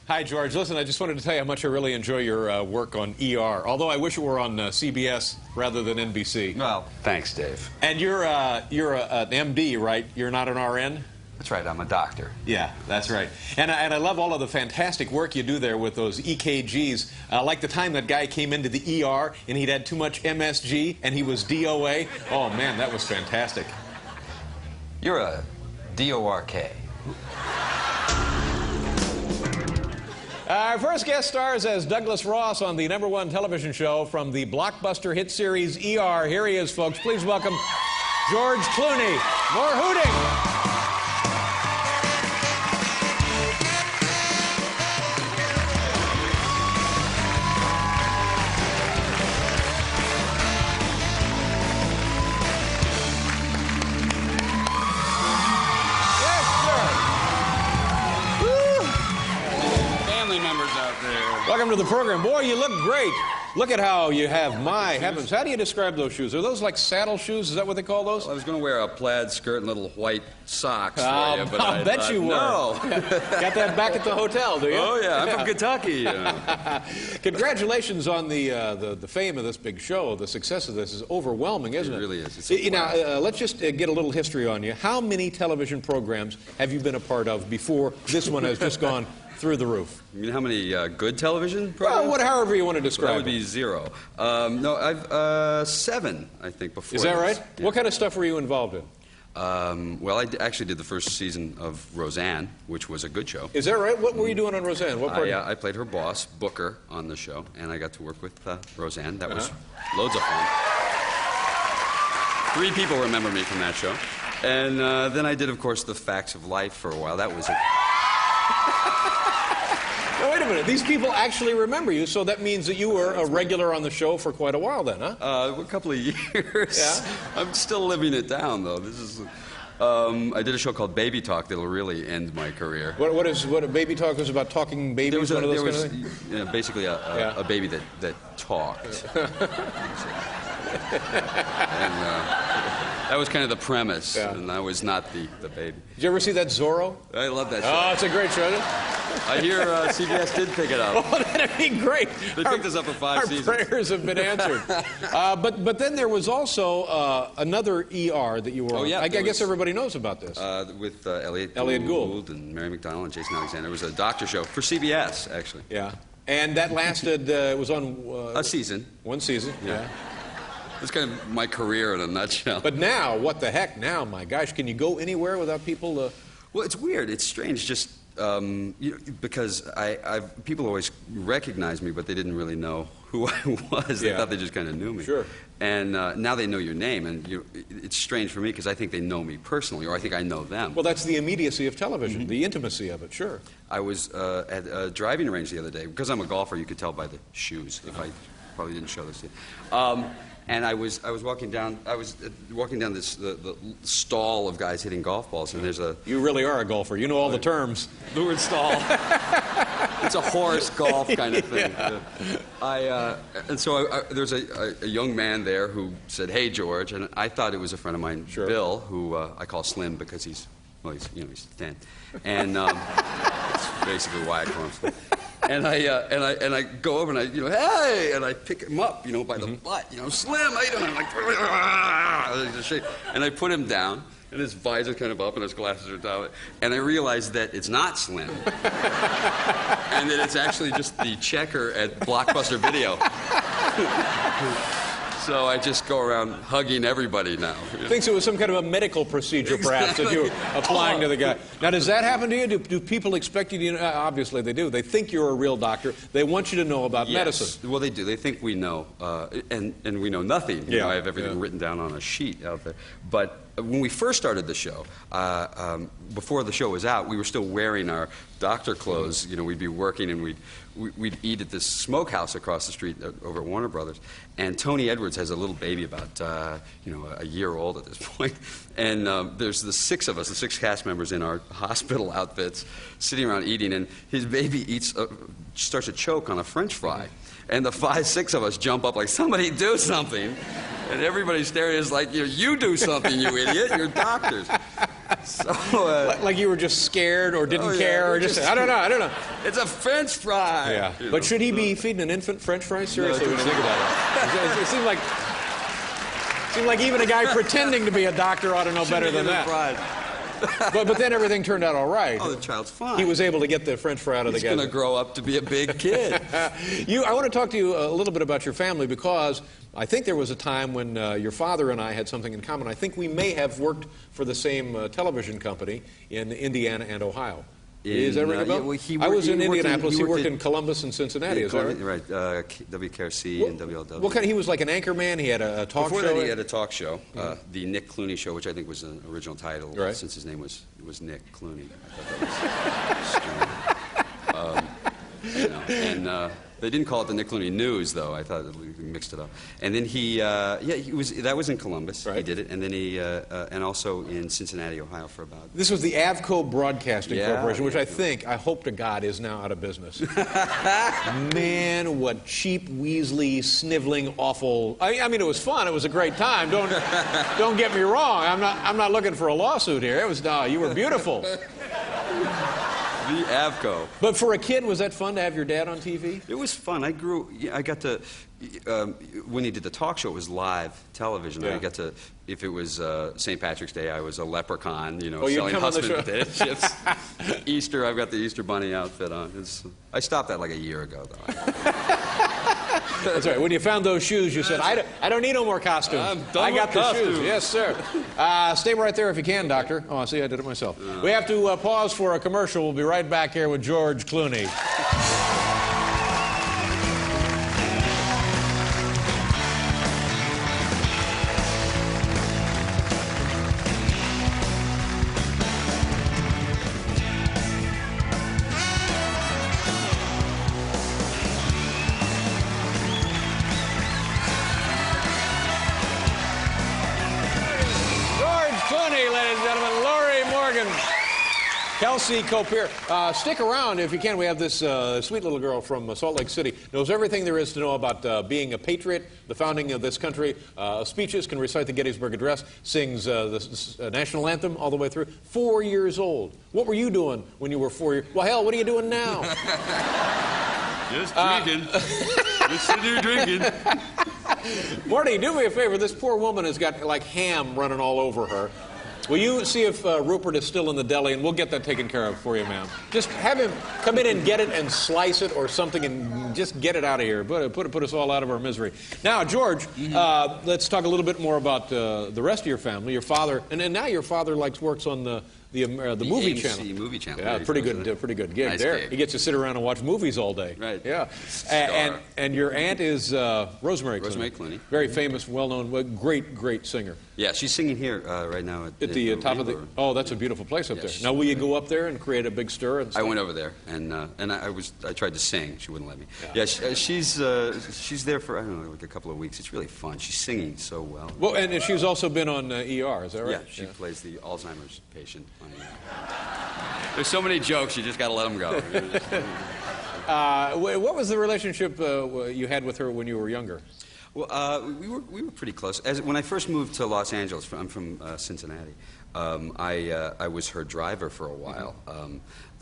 Hi, George. Listen, I just wanted to tell you how much I really enjoy your work on ER, although I wish it were on CBS rather than NBC. Well, thanks, Dave. And you're an MD, right? You're not an RN? That's right, I'm a doctor. Yeah, that's right. And I love all of the fantastic work you do there with those EKGs. Like the time that guy came into the ER and he'd had too much MSG and he was DOA. Oh, man, that was fantastic. You're a DORK. Our first guest stars as Douglas Ross on the #1 television show from the blockbuster hit series ER. Here he is, folks. Please welcome George Clooney. More hooting. Welcome to the program. Boy, you look great. Look at how you have, my heavens. How do you describe those shoes? Are those like saddle shoes? Is that what they call those? Well, I was going to wear a plaid skirt and little white socks for you, but I bet thought, you were. No. Got that back at the hotel, do you? Oh, yeah. I'm from Kentucky. Congratulations on the fame of this big show. The success of this is overwhelming, isn't it? It really is. It's now, let's just get a little history on you. How many television programs have you been a part of before this one has just gone through the roof? You mean how many good television programs? Well, however you want to describe That would be 0. No, I've 7, I think, before. Is that right? Yeah. What kind of stuff were you involved in? Well, I actually did the first season of Roseanne, which was a good show. Is that right? What were you doing on Roseanne? What part? I played her boss, Booker, on the show, and I got to work with Roseanne. That was loads of fun. 3 people remember me from that show. And then I did, of course, The Facts of Life for a while. That was it. Now, wait a minute. These people actually remember you, so that means that you were a regular on the show for quite a while then, huh? A couple of years. Yeah? I'm still living it down, though. This is... I did a show called Baby Talk that'll really end my career. What a Baby Talk was about? Talking babies? There was basically a baby that talked. And that was kind of the premise, and I was not the baby. Did you ever see that Zorro? I love that show. Oh, it's a great show, isn't it? I hear CBS did pick it up. Oh, that'd be great. They picked us up for 5 seasons. Our prayers have been answered. But then there was also another ER that you were on. Oh, yeah. I guess everybody knows about this. With Elliot Gould and Mary McDonnell and Jason Alexander. It was a doctor show for CBS, actually. Yeah. And that lasted, it was on... a season. 1 season, yeah. That's kind of my career in a nutshell. But now, what the heck now? My gosh, can you go anywhere without people? Well, it's weird. It's strange, just because people always recognize me, but they didn't really know who I was. They thought they just kind of knew me. Sure. And now they know your name, and it's strange for me because I think they know me personally, or I think I know them. Well, that's the immediacy of television, the intimacy of it, sure. I was at a driving range the other day. Because I'm a golfer, you could tell by the shoes. If I probably didn't show this to you. And I was walking down this the stall of guys hitting golf balls, and there's a... You really are a golfer. You know all the terms. Lure and stall. It's a horse golf kind of thing. Yeah. And so there's a young man there who said, "Hey, George," and I thought it was a friend of mine, Bill, who I call Slim because he's thin, and that's basically why I call him Slim. And I go over and hey, and I pick him up, by the butt, Slim, how you doing? I'm like, and I put him down, and his visor's kind of up, and his glasses are down, and I realized that it's not Slim, and that it's actually just the checker at Blockbuster Video. So I just go around hugging everybody now. Thinks it was some kind of a medical procedure, perhaps, that you were applying to the guy. Now, does that happen to you? Do people expect you to... obviously, they do. They think you're a real doctor. They want you to know about medicine. Well, they do. They think we know, and we know nothing. I have everything written down on a sheet out there. But when we first started the show, before the show was out, we were still wearing our doctor clothes. We'd be working, and we'd eat at this smokehouse across the street over at Warner Brothers. And Tony Edwards has a little baby about, a year old at this point. And there's the 6 of us, the 6 cast members in our hospital outfits, sitting around eating, and his baby starts to choke on a French fry. And the 5, 6 of us jump up like, somebody do something. And everybody's staring at us like, you do something, you idiot. You're doctors. So, like you were just scared or didn't care or just I don't know. It's a French fry. Yeah. But should he be feeding an infant French fries? Seriously, when you think about it. It seemed like even a guy pretending to be a doctor ought to know better than that. But then everything turned out all right. Oh, the child's fine. He was able to get the French fry out of the guy. He's going to grow up to be a big kid. I want to talk to you a little bit about your family because I think there was a time when your father and I had something in common. I think we may have worked for the same television company in Indiana and Ohio. Is that ring a bell? I was in Indianapolis. He worked in Columbus and Cincinnati. Is that right? Right. WKRC and WLW. What kind? He was like an anchor man. He had a talk show. Before that, he had a talk show, the Nick Clooney Show, which I think was an original title, since his name was Nick Clooney. I thought that was strange. They didn't call it the Nick Clooney News, though. I thought we mixed it up. And then that was in Columbus. Right. He did it, and then and also in Cincinnati, Ohio, for about. This was the Avco Broadcasting Corporation, which I hope to God is now out of business. Man, what cheap, weaselly, sniveling, awful. I mean, it was fun. It was a great time. Don't get me wrong. I'm not looking for a lawsuit here. It was you were beautiful. The Avco. But for a kid, was that fun to have your dad on TV? It was fun. I got to, when he did the talk show, it was live television. Yeah. I got to, if it was St. Patrick's Day, I was a leprechaun, selling husband potato chips. Easter, I've got the Easter Bunny outfit on. I stopped that like a year ago, though. That's right. When you found those shoes, you said, I don't need no more costumes. I'm done with costumes. Shoes. Yes, sir. Stay right there if you can, Doctor. Oh, see, I did it myself. We have to pause for a commercial. We'll be right back here with George Clooney. Kelsey Copier. Stick around if you can. We have this sweet little girl from Salt Lake City. Knows everything there is to know about being a patriot, the founding of this country, speeches, can recite the Gettysburg Address, sings the national anthem all the way through. 4 years old. What were you doing when you were 4 years? Well, hell, what are you doing now? Just drinking. Just sitting here drinking. Marty, do me a favor. This poor woman has got like ham running all over her. Will you see if Rupert is still in the deli, and we'll get that taken care of for you, ma'am. Just have him come in and get it and slice it or something and just get it out of here. Put us all out of our misery. Now, George, let's talk a little bit more about the rest of your family. Your father, and now your father works on the movie AMC channel. Movie channel. Yeah, pretty good gig nice there. Gig. He gets to sit around and watch movies all day. Right. Yeah. And your aunt is Rosemary Clooney. Rosemary Clooney. Very famous, well-known, great singer. Yeah, she's singing here right now at the top of the. Oh, that's a beautiful place up there. Now, will you go up there and create a big stir? And I went over there and I tried to sing. She wouldn't let me. Yeah, she's there for I don't know like a couple of weeks. It's really fun. She's singing so well. Well, and she's also been on ER. Is that right? Yeah, she plays the Alzheimer's patient on ER. There's so many jokes, you just got to let them go. What was the relationship you had with her when you were younger? Well, we were pretty close. When I first moved to Los Angeles, I'm from Cincinnati. I was her driver for a while.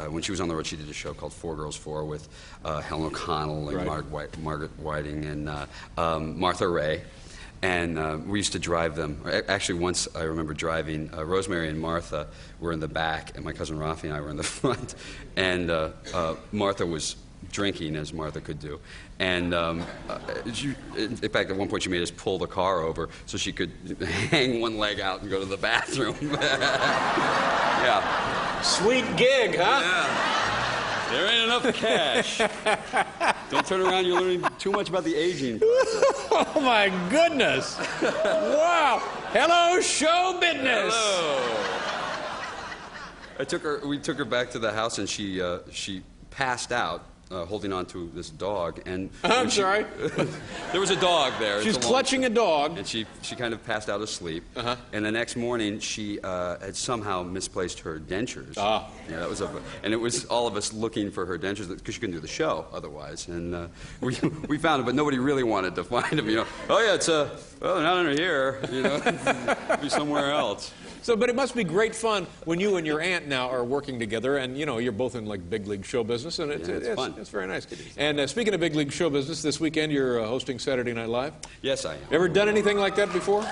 When she was on the road, she did a show called Four Girls Four with Helen O'Connell and Margaret Whiting and Martha Ray. And we used to drive them. Actually, once I remember driving, Rosemary and Martha were in the back, and my cousin Rafi and I were in the front. And Martha was drinking, as Martha could do. And in fact, at one point, she made us pull the car over so she could hang one leg out and go to the bathroom. Yeah. Sweet gig, huh? Yeah. There ain't enough cash. Don't turn around, you're learning too much about the aging process. Oh, my goodness. Wow. Hello, show business. Hello. We took her back to the house, and she passed out. Holding on to this dog, and I'm sorry. There was a dog there. She's clutching a dog, and she kind of passed out asleep. And the next morning, she had somehow misplaced her dentures. Yeah, that was and it was all of us looking for her dentures because she couldn't do the show otherwise. And we found them, but nobody really wanted to find them. Oh yeah, it's they're not under here. It'd be somewhere else. So, but it must be great fun when you and your aunt now are working together, and you know you're both in like big league show business, and it's fun. It's very nice. And speaking of big league show business, this weekend you're hosting Saturday Night Live. Yes, I am. Ever done anything like that before?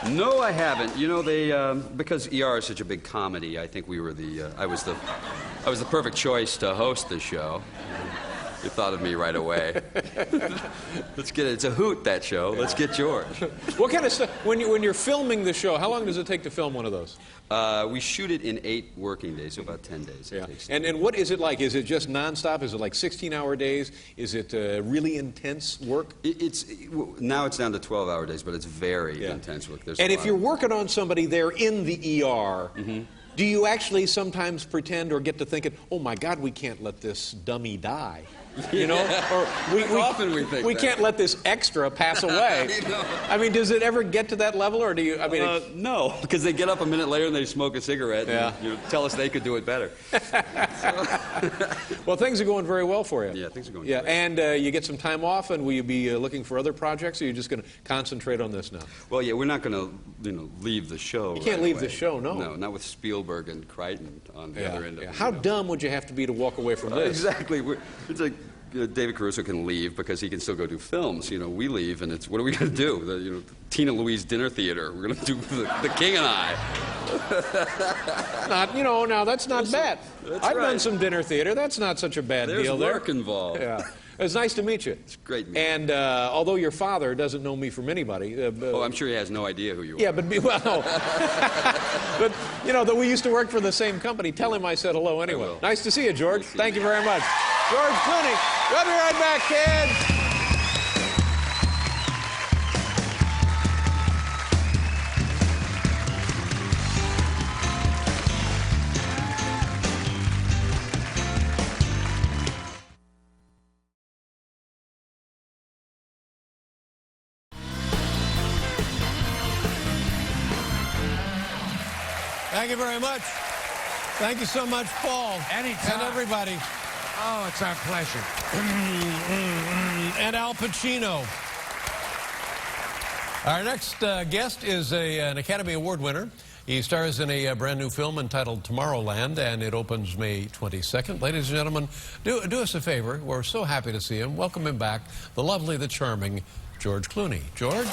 No, I haven't. You know, they because ER is such a big comedy. I think we were I was the perfect choice to host the show. You thought of me right away. Let's get it. It's a hoot, that show. Let's get George. What kind of stuff when you're filming the show? How long does it take to film one of those? We shoot it in 8 working days, so about 10 days. Yeah. And what is it like? Is it just nonstop? Is it like 16-hour days? Is it really intense work? Now it's down to 12-hour days, but it's very intense work. And if you're working on somebody there in the ER, do you actually sometimes pretend or get to thinking, oh my God, we can't let this dummy die? You know, or often we think we that. can't let this extra pass away. I mean, does it ever get to that level, or do you? I mean, no, because they get up a minute later and they smoke a cigarette. Yeah. And, tell us they could do it better. Well, things are going very well for you. Yeah, things are going. Yeah, great. and you get some time off, and will you be looking for other projects, or are you just going to concentrate on this now? Well, yeah, we're not going to, leave the show. You can't leave the show, no. No, not with Spielberg and Crichton on the other end of it. How dumb would you have to be to walk away from this? Exactly. It's like. David Caruso can leave because he can still go do films. We leave, and it's what are we going to do? The Tina Louise Dinner Theater. We're going to do the King and I. Now that's not bad. I've done some dinner theater. That's not such a bad deal there. There's work involved. Yeah. It's nice to meet you. It's great meeting you. And although your father doesn't know me from anybody. I'm sure he has no idea who you are. Yeah, but that we used to work for the same company. Tell him I said hello anyway. will. Nice to see you, George. Thank you very much. George Clooney. We'll be right back, kids. Thank you very much. Thank you so much, Paul. Anytime. And everybody. Oh, it's our pleasure. And Al Pacino. Our next guest is an Academy Award winner. He stars in a brand new film entitled Tomorrowland, and it opens May 22nd. Ladies and gentlemen, do us a favor. We're so happy to see him. Welcome him back, the lovely, the charming George Clooney. George?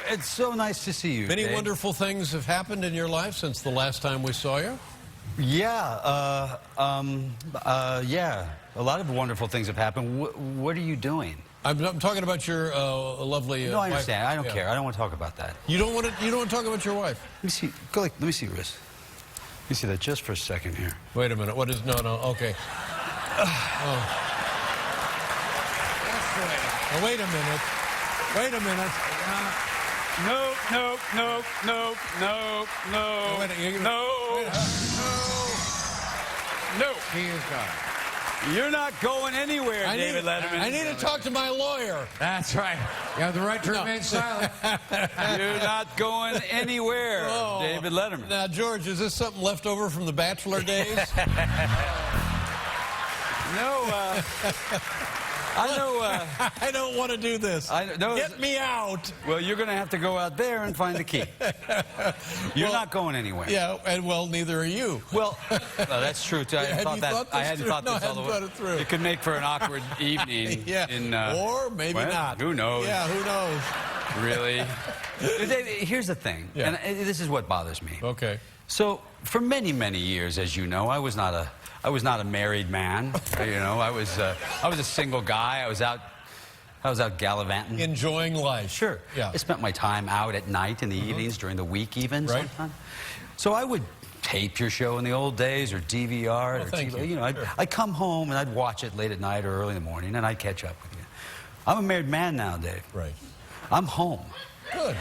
It's so nice to see you. Many Dave. wonderful things have happened in your life since the last time we saw you. Yeah, yeah. A lot of wonderful things have happened. What are you doing? I'm talking about your lovely. No, I wife. understand. I don't care. I don't want to talk about that. You don't want to. You don't want to talk about your wife. Let me see. Let me see your wrist. Let me see that just for a second here. Wait a minute. What is? No. Okay. Oh. Oh, wait a minute. Wait a minute. No. Oh, wait, No. He is gone. You're not going anywhere, David Letterman. I need to talk to my lawyer. That's right. You have the right to remain silent. You're not going anywhere, Oh. David Letterman. Now, George, is this something left over from the Bachelor days? No, I know. I don't want to do this. No, Get me out. Well, you're going to have to go out there and find the key. You're not going anywhere. Yeah, and well, neither are you. Well, that's true too. I hadn't thought this all the way. thought it through. It could make for an awkward evening. Yeah. Or maybe not. Who knows? Yeah, who knows? Really? Here's the thing, Yeah. and this is what bothers me. Okay. So, for many, many years, as you know, I was not a married man. I was a single guy. I was out gallivanting. Enjoying life. Sure. Yeah. I spent my time out at night, in the evenings, during the week even. Right. Sometimes. So I would tape your show in the old days, or DVR, or thank TV. you. Sure. I'd come home and I'd watch it late at night or early in the morning, and I'd catch up with you. I'm a married man now, Dave. Right. I'm home. Good.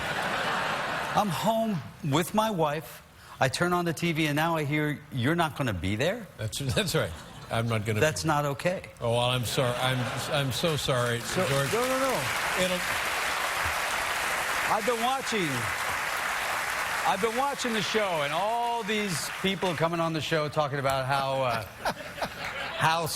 I'm home with my wife. I turn on the TV, and now I hear you're not going to be there? That's right. I'm not going to. That's not okay. Oh, well, I'm sorry. I'm so sorry, George. No. I've been watching the show, and all these people coming on the show talking about how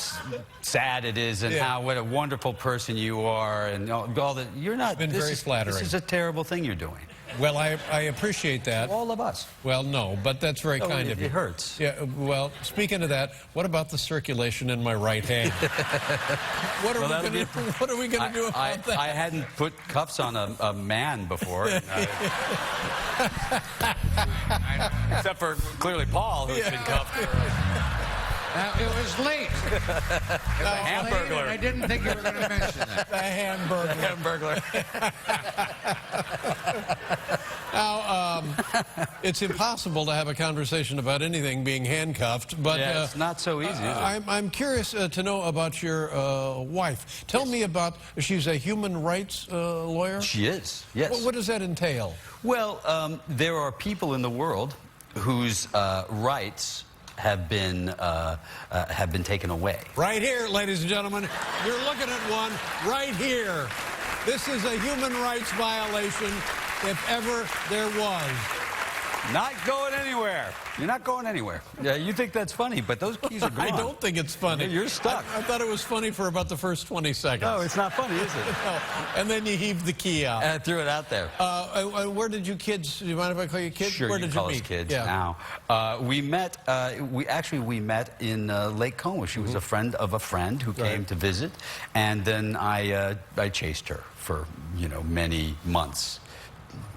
sad it is, and what a wonderful person you are, and all that. You're not. Been very flattering. This is a terrible thing you're doing. Well, I appreciate that. All of us. Well, no, but that's very kind of you. It hurts. Yeah, well, speaking of that, what about the circulation in my right hand? What are we going to do about that? I hadn't put cuffs on a man before. Except for, clearly, Paul, who's been cuffed. It was late. Hamburglar. I didn't think you were going to mention that. The Hamburglar. Now, it's impossible to have a conversation about anything being handcuffed, but it's not so easy, is it? I'm curious to know about your wife. Tell me about, she's a human rights lawyer? She is, yes. What does that entail? Well, there are people in the world whose rights have been taken away. Right here, ladies and gentlemen. You're looking at one right here. This is a human rights violation, if ever there was. Not going anywhere. You're not going anywhere. Yeah, you think that's funny, but those keys are gone. I don't think it's funny. You're stuck. I thought it was funny for about the first 20 seconds. No, it's not funny, is it? No. And then you heaved the key out. And I threw it out there. Where did you kids, do you mind if I call you kids? Sure, Where you did call you us meet? kids now. We met in Lake Como. She was a friend of a friend who came to visit, and then I chased her for, many months,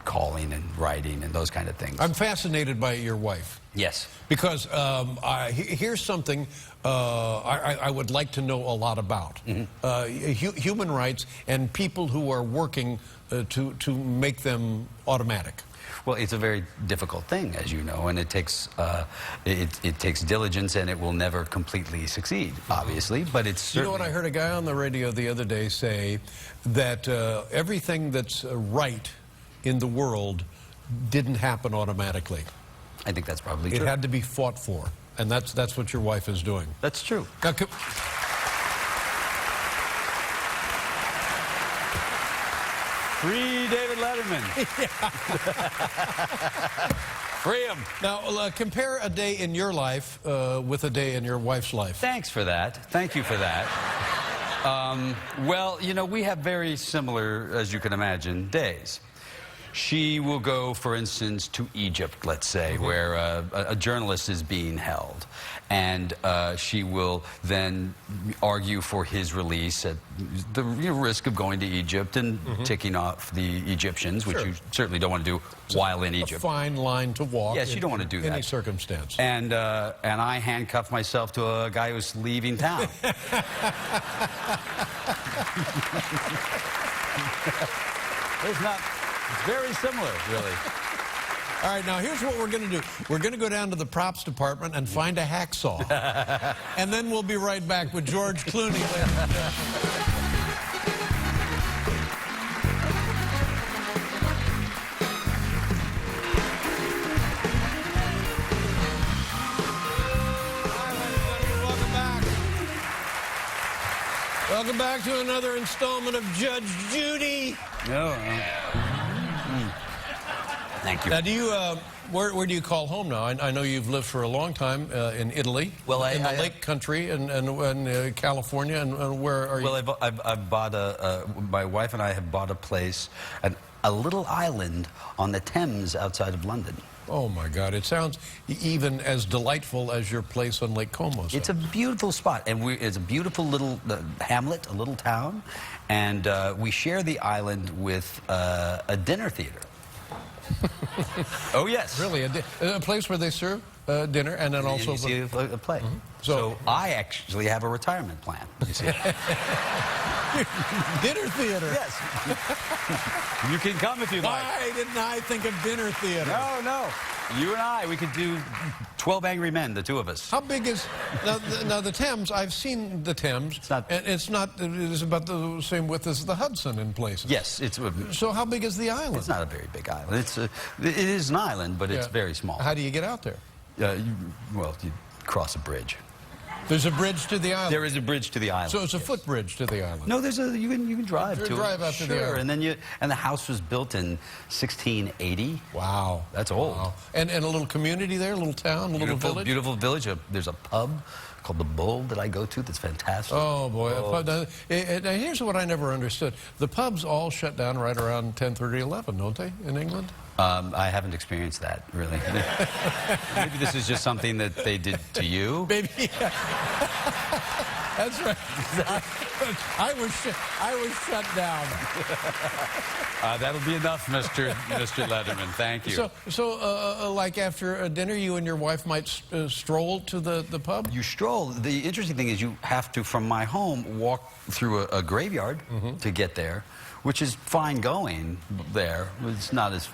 calling and writing and those kind of things. I'm fascinated by your wife. Yes. Because here's something I would like to know a lot about. Human rights and people who are working to make them automatic. Well, it's a very difficult thing, as you know, and it takes diligence, and it will never completely succeed, obviously, but it's certainly... You know what, I heard a guy on the radio the other day say that everything that's right in the world didn't happen automatically. I think that's probably true. It had to be fought for, and that's what your wife is doing. That's true. Now, Free David Letterman. Free him. Now, compare a day in your life with a day in your wife's life. Thanks for that. Thank you for that. Well, we have very similar, as you can imagine, days. She will go, for instance, to Egypt, let's say, where a journalist is being held. And she will then argue for his release at the risk of going to Egypt and ticking off the Egyptians, which you certainly don't want to do while in Egypt. A fine line to walk. Yes, you don't want to do that. Any circumstance. And I handcuff myself to a guy who's leaving town. It's very similar, really. All right, now here's what we're going to do. We're going to go down to the props department and find a hacksaw. And then we'll be right back with George Clooney. Welcome back to another installment of Judge Judy. Thank you. Now, do you, where do you call home now? I know you've lived for a long time in Italy, in the Lake Country, and California, and where are you? Well, I've bought my wife and I have bought a place, a little island on the Thames outside of London. Oh, my God. It sounds even as delightful as your place on Lake Como. It's a beautiful spot, and it's a beautiful little hamlet, a little town, and we share the island with a dinner theater. Oh, yes. Really? A place where they serve dinner and then also... You see a play. So I actually have a retirement plan, you see. Dinner theater. Yes. You can come if you like. Why didn't I think of dinner theater? No, no. You and I, we could do 12 Angry Men, the two of us. How big is now the Thames? I've seen the Thames. It's not. And it's not. It is about the same width as the Hudson in places. Yes, it's. So how big is the island? It's not a very big island. It is an island, but it's very small. How do you get out there? Well, you cross a bridge. There's a bridge to the island. There is a bridge to the island. So it's a footbridge to the island. No, there's a you can drive to it. Drive out to the island. And then the house was built in 1680. Wow, That's old. Wow. And a little community there, a little town, a little village. Beautiful village. There's a pub called the Bull that I go to. That's fantastic. Oh boy! Now, here's what I never understood: the pubs all shut down right around 10:30, 11, don't they, in England? I haven't experienced that really. Maybe this is just something that they did to you. Maybe. Yeah. That's right. I was shut down. That'll be enough, Mr. Letterman. Thank you. So, like after dinner, you and your wife might stroll to the pub? You stroll. The interesting thing is you have to, from my home, walk through a graveyard to get there, which is fine going there. It's not as,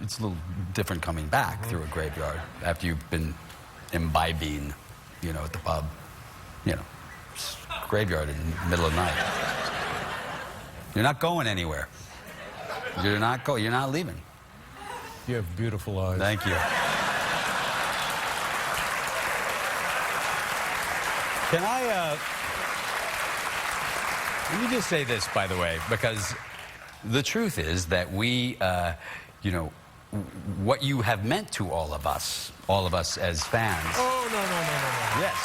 it's a little different coming back through a graveyard after you've been imbibing, you know, at the pub. You know, graveyard in the middle of the night. You're not going anywhere. You're not leaving. You have beautiful eyes. Thank you. Can I, let me just say this, by the way, because the truth is that we, you know, what you have meant to all of us as fans. Oh, no. Yes.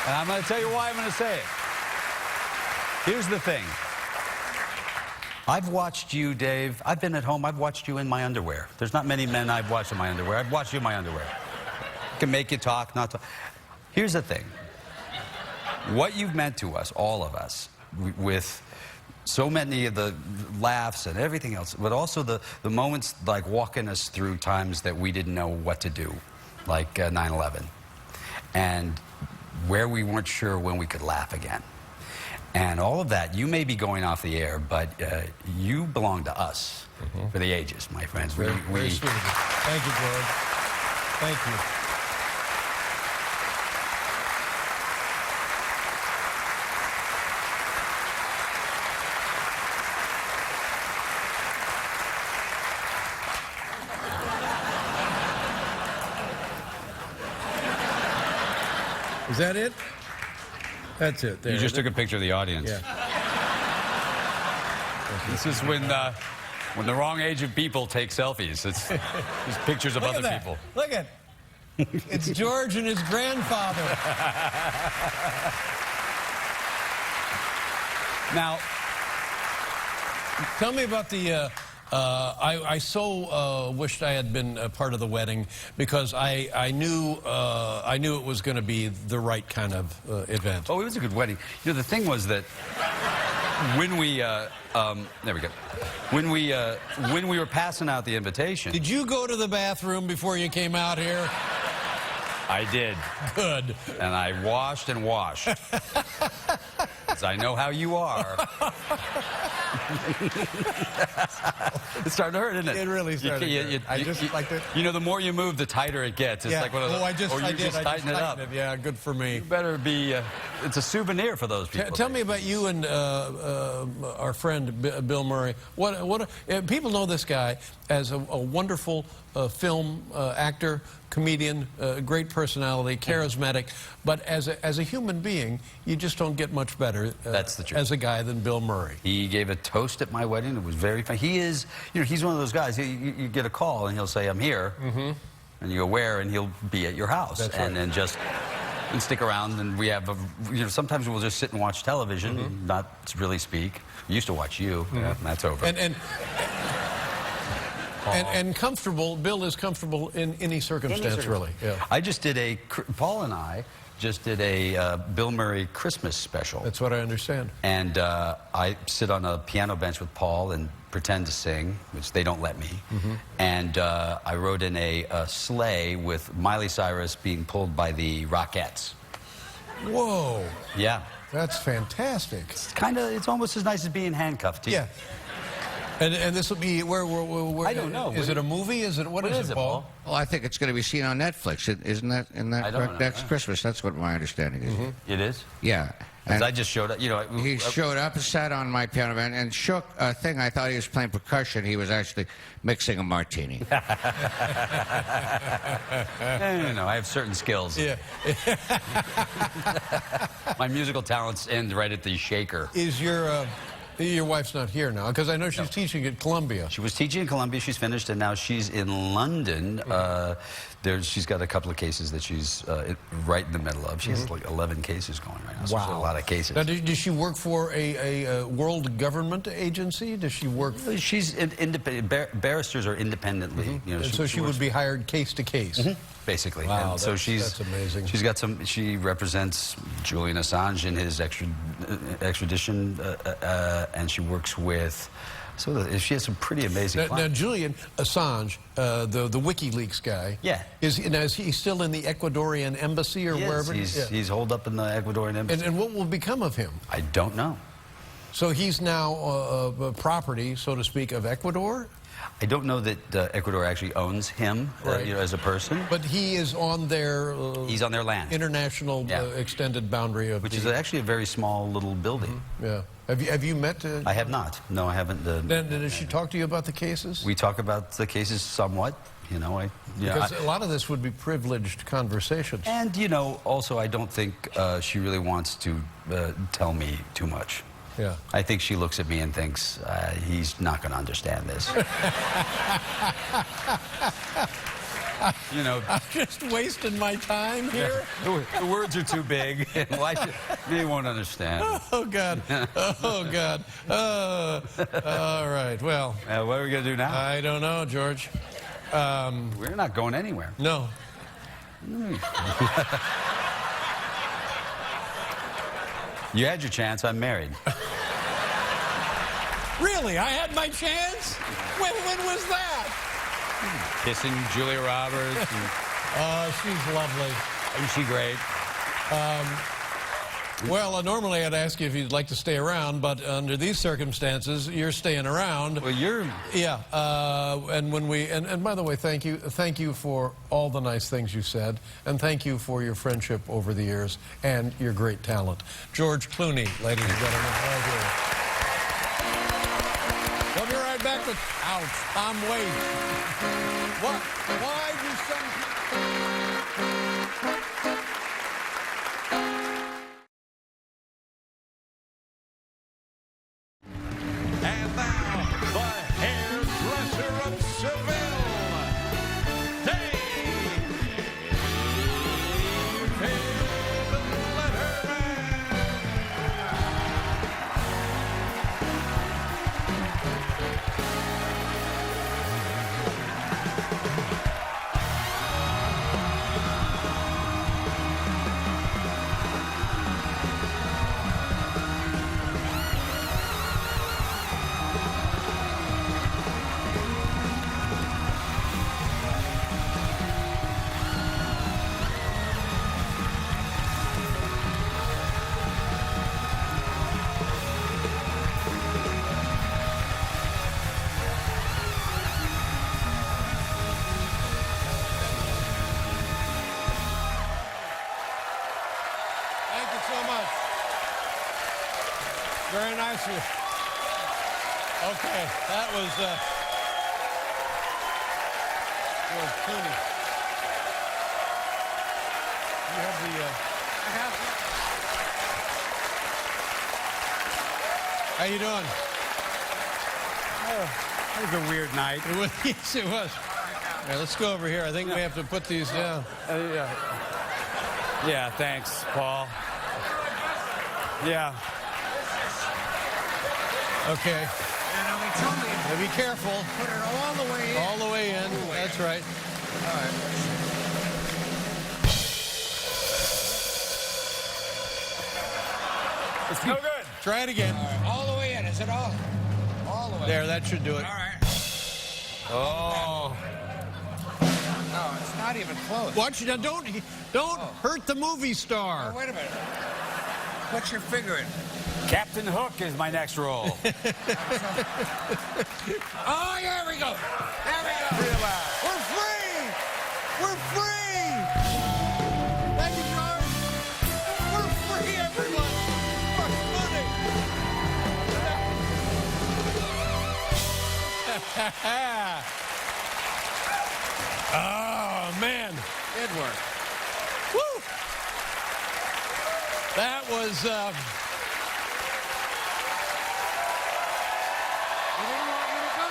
And I'm going to tell you why I'm going to say it. Here's the thing. I've watched you, Dave. I've been at home. I've watched you in my underwear. There's not many men I've watched in my underwear. I've watched you in my underwear. I can make you talk, not talk. Here's the thing. What you've meant to us, all of us, with so many of the laughs and everything else, but also the moments like walking us through times that we didn't know what to do, like 9/11, and where we weren't sure when we could laugh again. And all of that, you may be going off the air, but you belong to us for the ages, my friends. Very sweet of you. Thank you, George. Thank you. Is that it? That's it. There. You just took a picture of the audience. Yeah. This is when the wrong age of people take selfies. It's just pictures of Look other at that. people. Look at it's George and his grandfather. Now, Tell me about the. I so wished I had been a part of the wedding because I knew it was going to be the right kind of event. oh, it was a good wedding. You know, the thing was that when we there we go. When we were passing out the invitation. Did you go to the bathroom before you came out here? I did. Good. And I washed and washed. Because I know how you are. It's starting to hurt, isn't it? It really started to hurt. I just like to... You know, the more you move, the tighter it gets. It's Yeah. like one of those... I just tighten it up. Yeah, good for me. You better be... it's a souvenir for those people. Tell me about you and our friend Bill Murray. People know this guy as a wonderful film actor, comedian, great personality, charismatic. But as a human being, you just don't get much better. That's the truth. As a guy than Bill Murray. He gave a toast at my wedding. It was very fun. He is, you know, he's one of those guys. You get a call and he'll say, "I'm here," and you go, "Where?" And he'll be at your house. That's and right. then just and stick around. And we have, you know, sometimes we'll just sit and watch television, not really speak. We used to watch you. Yeah, that's over. And comfortable. Bill is comfortable in any circumstance, really. Yeah. I just did Paul and I just did a Bill Murray Christmas special. That's what I understand. And I sit on a piano bench with Paul and pretend to sing, which they don't let me. And I rode in a sleigh with Miley Cyrus being pulled by the Rockettes. Whoa. Yeah. That's fantastic. It's almost as nice as being handcuffed. Yeah. And this will be where I don't know. Is it a movie? Is it what is it, Paul? Well, I think it's going to be seen on Netflix. Isn't that I don't know. next Christmas? That's what my understanding is. It is? Yeah. Because And I just showed up, he showed up, sat on my piano and shook a thing. I thought he was playing percussion. He was actually mixing a martini. No, I have certain skills. Yeah. My musical talents end right at the shaker. Is your wife's not here now? Because I know she's teaching at Columbia. She was teaching in Columbia. She's finished, and now she's in London. She's got a couple of cases that she's right in the middle of. She has like 11 cases going right now. So Wow. there's a lot of cases. Now, does she work for a world government agency? Does she work? She's independent. Barristers are independently. And so she would be hired case to case. Basically. Wow, and so that's amazing. She's got some. She represents Julian Assange in his extradition, and she works with. So she has some pretty amazing. Now Julian Assange, the WikiLeaks guy. Yeah. Is he still in the Ecuadorian embassy or wherever? He's holed up in the Ecuadorian embassy. And what will become of him? I don't know. So he's now a property, so to speak, of Ecuador? I don't know that Ecuador actually owns him, Right. as a person. But he is on their He's on their land, international extended boundary of which is actually a very small little building. Yeah. Have you met? I have not. No, I haven't. Then did she talk to you about the cases? We talk about the cases somewhat. Because a lot of this would be privileged conversations. And also I don't think she really wants to tell me too much. Yeah. I think she looks at me and thinks he's not going to understand this. I'm just wasting my time here. The words are too big. They won't understand. Oh, God. Oh, God. All right. Well. What are we going to do now? I don't know, George. We're not going anywhere. No. You had your chance. I'm married. Really? I had my chance? When was that? Kissing Julia Roberts. She's lovely. Isn't she great? Well, normally I'd ask you if you'd like to stay around, but under these circumstances, you're staying around. Well, you're... Yeah, and when we... And by the way, thank you for all the nice things you said, and thank you for your friendship over the years and your great talent. George Clooney, ladies and gentlemen, right here. We'll be right back with... Ouch, Tom Waits. What? Why do some... And now, the hairdresser of Seville, David Thank you so much. Very nice of you. Okay, that was George Clooney. You have the... I have it. How you doing? It was a weird night. It was, yes, it was. All right, let's go over here. I think we have to put these down. Yeah, thanks, Paul. Yeah. Okay. Now be careful. Put it all the way in. All the way in. That's right. All right. It's no good. Try it again. All the way in. Is it all? All the way. There, that should do it. All right. Oh. No, it's not even close. Watch it. Now, don't hurt the movie star. Oh, wait a minute. What's your finger in? Captain Hook is my next role. Oh, here we go. There we go. Relax. We're free. We're free. Thank you, George. We're free, everyone. We're money. Oh, man. Good work. Woo! That was, You didn't want me to go.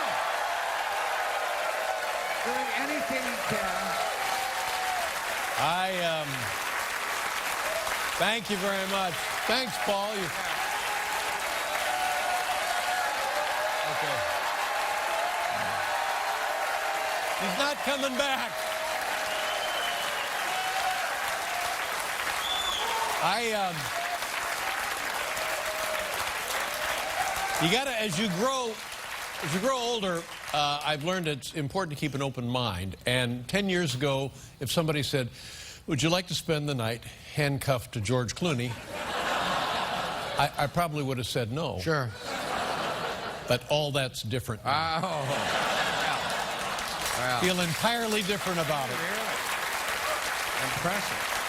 Doing anything you can. thank you very much. Thanks, Paul. Okay. He's not coming back. You gotta, as you grow older, I've learned it's important to keep an open mind. And 10 years ago, if somebody said, "Would you like to spend the night handcuffed to George Clooney?" I probably would have said no. Sure. But all that's different now. Oh. Well. Feel entirely different about it. Really? Impressive.